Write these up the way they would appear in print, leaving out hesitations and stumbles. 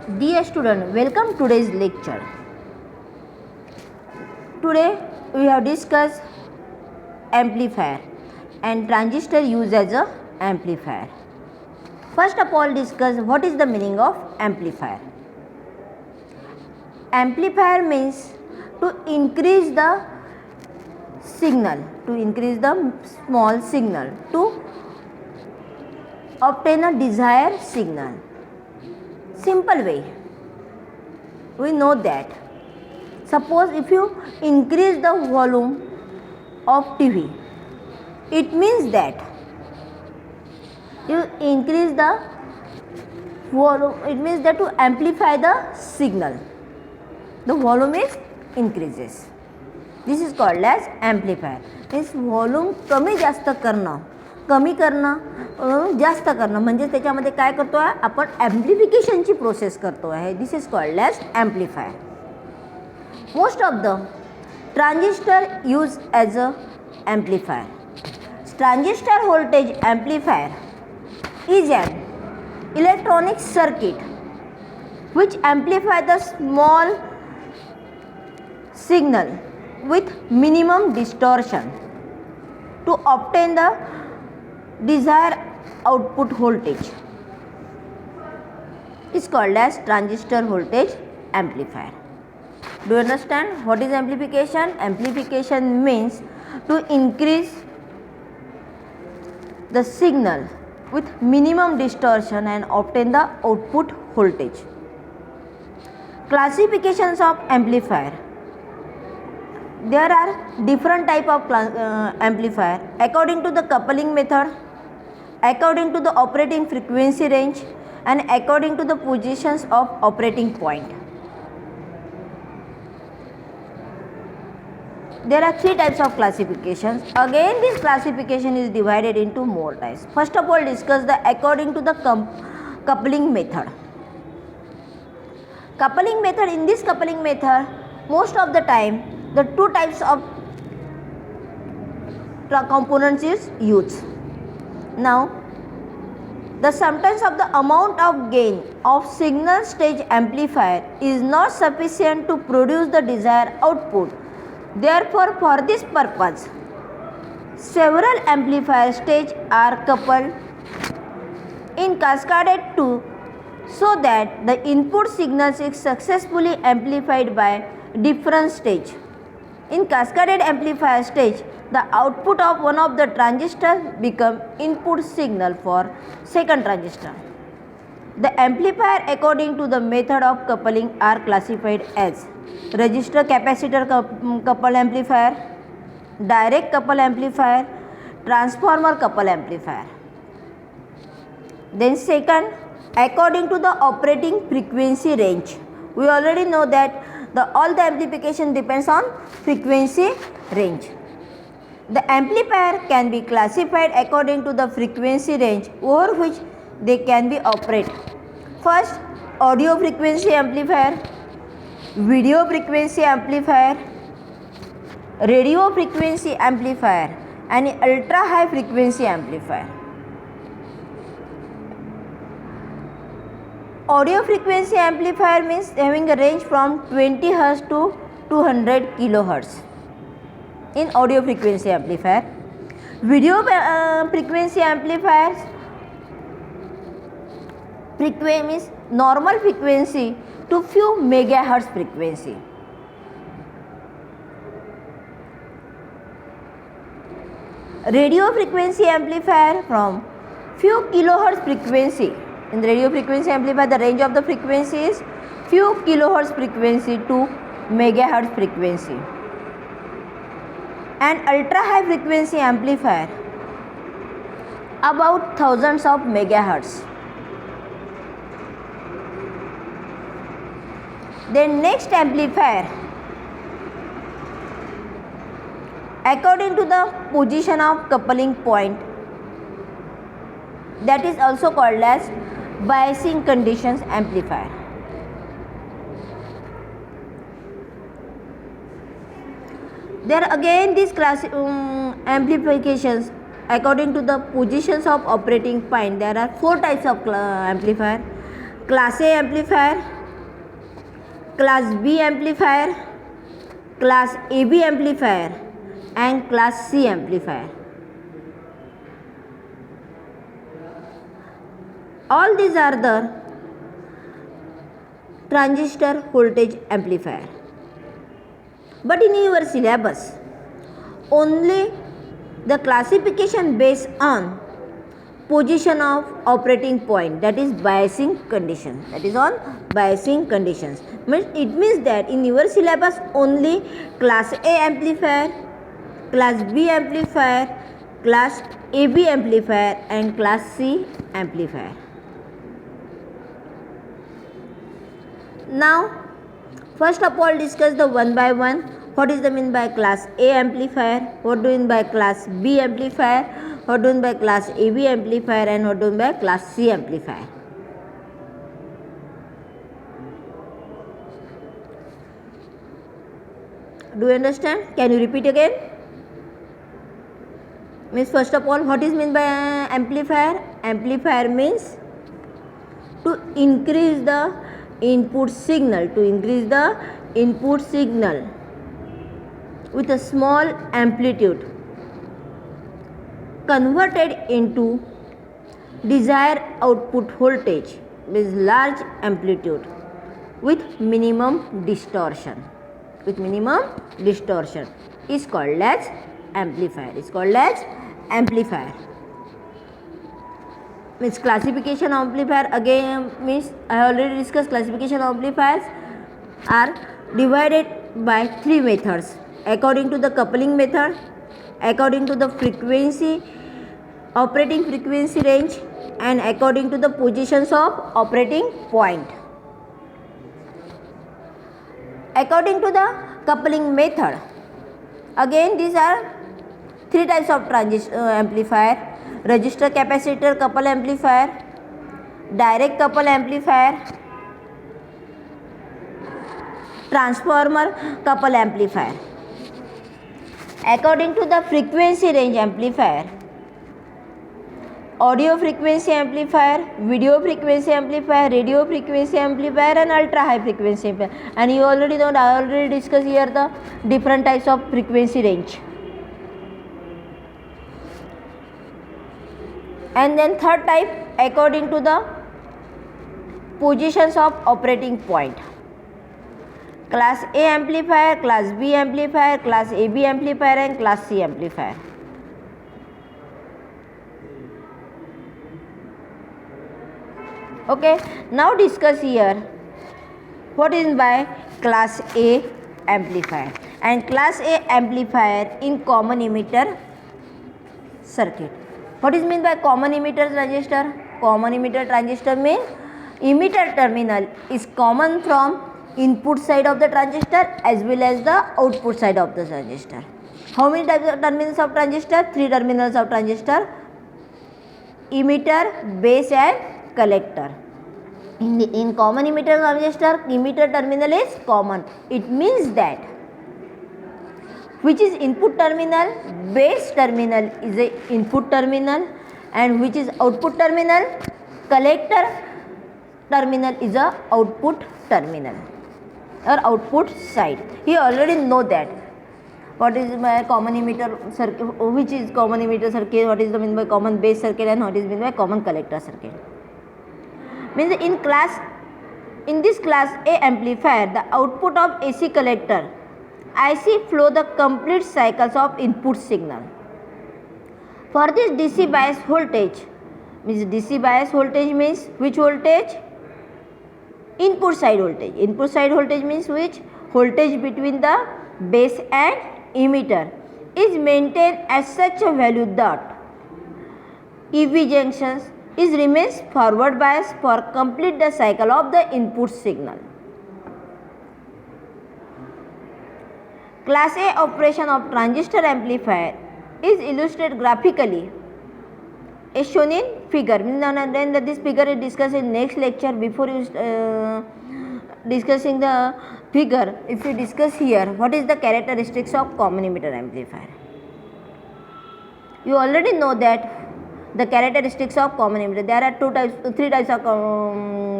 Dear student, welcome to today's lecture. Today we have discussed amplifier and transistor used as a amplifier. First of all, discuss what is the meaning of amplifier. Amplifier means to increase the signal, to increase the small signal, to obtain a desired signal. Simple way, we know that. Suppose if you increase the volume of TV, it means that you increase the volume, it means that to amplify the signal, the volume is increases. This is called as amplifier. Means volume कमी जास्त करणं, कमी करणं जास्त करणं, म्हणजे त्याच्यामध्ये काय करतो आहे आपण ॲम्प्लिफिकेशनची प्रोसेस करतो आहे. This is called as amplifier. Most of the transistor use as a amplifier. Transistor voltage amplifier is an electronic circuit which amplify the small signal with minimum distortion to obtain the desired output voltage is called as transistor voltage amplifier. Do you understand what is amplification? Amplification means to increase the signal with minimum distortion and obtain the output voltage. Classifications of amplifier. There are different type of amplifier according to the coupling method, according to the operating frequency range, and according to the positions of operating point. There are three types of classifications. Again, this classification is divided into more types. First of all, discuss the according to the coupling method. Coupling method. In this coupling method, most of the time the two types of components is used. Now, the sometimes of the amount of gain of signal stage amplifier is not sufficient to produce the desired output. Therefore, for this purpose, several amplifier stage are coupled in cascaded to so that the input signals is successfully amplified by different stage. In cascaded amplifier stage, the output of one of the transistors become input signal for second transistor. The amplifier according to the method of coupling are classified as resistor capacitor coupled amplifier, direct coupled amplifier, transformer coupled amplifier. Then second, according to the operating frequency range. We already know that all the amplification depends on frequency range. The amplifier can be classified according to the frequency range over which they can be operated. First, audio frequency amplifier, video frequency amplifier, radio frequency amplifier, and ultra high frequency amplifier. Audio frequency amplifier means having a range from 20 Hz to 200 kHz in audio frequency amplifier. Video frequency amplifiers means normal frequency to few megahertz frequency. Radio frequency amplifier from few kilohertz frequency. In the radio frequency amplifier, the range of the frequency is few kilohertz frequency to megahertz frequency. And ultra high frequency amplifier about thousands of megahertz. Then next amplifier according to the position of coupling point, that is also called as biasing conditions amplifier. There again these amplifications according to the positions of operating point. There are four types of amplifier: Class A amplifier, class B amplifier, class AB amplifier and class C amplifier. All these are the transistor voltage amplifier. But in your syllabus, only the classification based on position of operating point, that is biasing condition, that is on biasing conditions. It means that in your syllabus only class A amplifier, class B amplifier, class AB amplifier and class C amplifier. Now first of all discuss the one by one. What is the mean by class A amplifier, what do you mean by class B amplifier, what do you mean by class AB amplifier and what do you mean by class C amplifier. Do you understand? Can you repeat again? Means first of all, what is mean by amplifier? Amplifier means to increase the input signal, with a small amplitude converted into desired output voltage, means large amplitude with minimum distortion, is called as amplifier. Means classification of amplifier again means I already discussed. Classification of amplifiers are divided by three methods: according to the coupling method, according to the operating frequency range and according to the positions of operating point. According to the coupling method, again these are three types of amplifier: resistor capacitor couple amplifier, direct couple amplifier, transformer couple amplifier. According to the frequency range amplifier, audio frequency amplifier, video frequency amplifier, radio frequency amplifier and ultra high frequency amplifier. And you already know, I already discussed here the different types of frequency range. And then third type, according to the positions of operating point: class A amplifier, class B amplifier, class AB amplifier and class C amplifier. Okay, now discuss here what is by class A amplifier and class A amplifier in common emitter circuit. What is mean by common emitter transistor? Common emitter transistor means emitter terminal is common from input side of the transistor as well as the output side of the transistor. How many types of terminals of transistor? Three terminals of transistor: emitter, base and collector. In common emitter transistor, emitter terminal is common. It means that which is input terminal, base terminal is a input terminal, and which is output terminal, collector terminal is a output terminal or output side. You already know that what is my common emitter circuit, which is common emitter circuit, what is the mean by common base circuit and what is mean by common collector circuit. Means in this class A amplifier, the output of AC collector IC flow the complete cycles of input signal. For this DC bias voltage, means which voltage? Input side voltage. Input side voltage means which? Voltage between the base and emitter is maintained at such a value that EV junctions remains forward bias for complete the cycle of the input signal. Class A operation of transistor amplifier is illustrated graphically is shown in figure. Then this figure is discussed in next lecture. Before you discussing the figure, if you discuss here what is the characteristics of common emitter amplifier. You already know that the characteristics of common emitter. There are three types of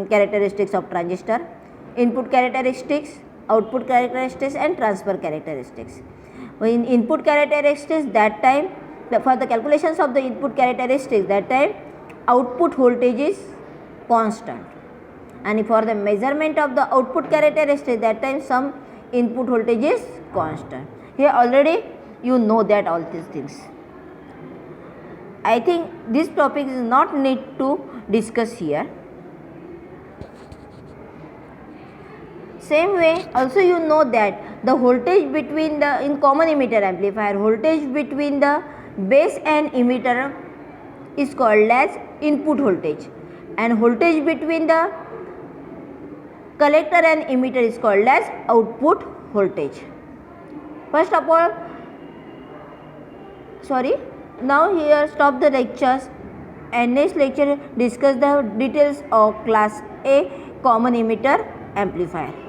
characteristics of transistor. input characteristics, output characteristics and transfer characteristics. In input characteristics, that time for the calculations of the input characteristics, that time output voltage is constant, and for the measurement of the output characteristics, that time some input voltage is constant. Here already you know that all these things. I think this topic is not need to discuss here. Same way also you know that the voltage between the, in common emitter amplifier, voltage between the base and emitter is called as input voltage, and voltage between the collector and emitter is called as output voltage. First of all, now here stop the lectures, and next lecture discuss the details of class A common emitter amplifier.